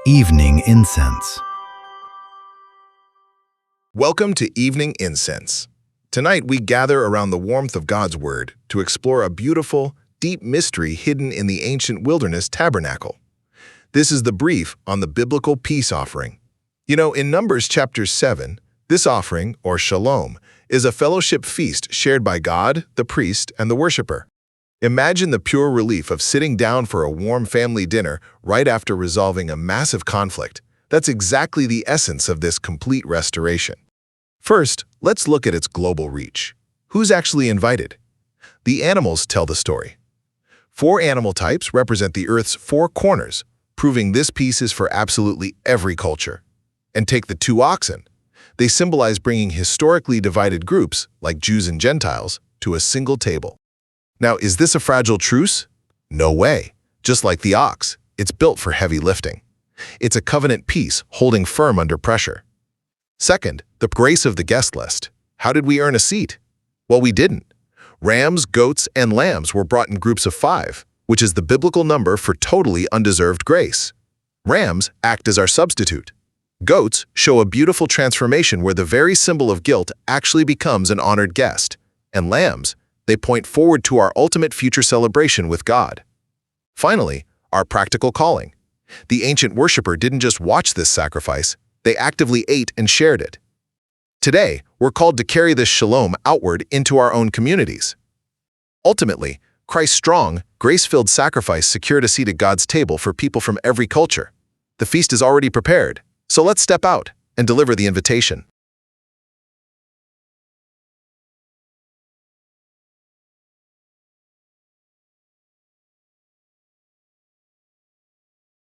Evening Incense. Welcome to Evening Incense. Tonight we gather around the warmth of God's Word to explore a beautiful, deep mystery hidden in the ancient wilderness tabernacle. This is the brief on the biblical peace offering. In Numbers chapter 7, this offering, or Shalom, is a fellowship feast shared by God, the priest, and the worshiper. Imagine the pure relief of sitting down for a warm family dinner right after resolving a massive conflict. That's exactly the essence of this complete restoration. First, let's look at its global reach. Who's actually invited? The animals tell the story. 4 animal types represent the Earth's 4 corners, proving this piece is for absolutely every culture. And take the 2 oxen. They symbolize bringing historically divided groups, like Jews and Gentiles, to a single table. Now, is this a fragile truce? No way. Just like the ox, it's built for heavy lifting. It's a covenant piece holding firm under pressure. Second, the grace of the guest list. How did we earn a seat? Well, we didn't. Rams, goats, and lambs were brought in groups of 5, which is the biblical number for totally undeserved grace. Rams act as our substitute. Goats show a beautiful transformation where the very symbol of guilt actually becomes an honored guest. And lambs, they point forward to our ultimate future celebration with God. Finally, our practical calling. The ancient worshiper didn't just watch this sacrifice, they actively ate and shared it. Today, we're called to carry this shalom outward into our own communities. Ultimately, Christ's strong, grace-filled sacrifice secured a seat at God's table for people from every culture. The feast is already prepared, so let's step out and deliver the invitation.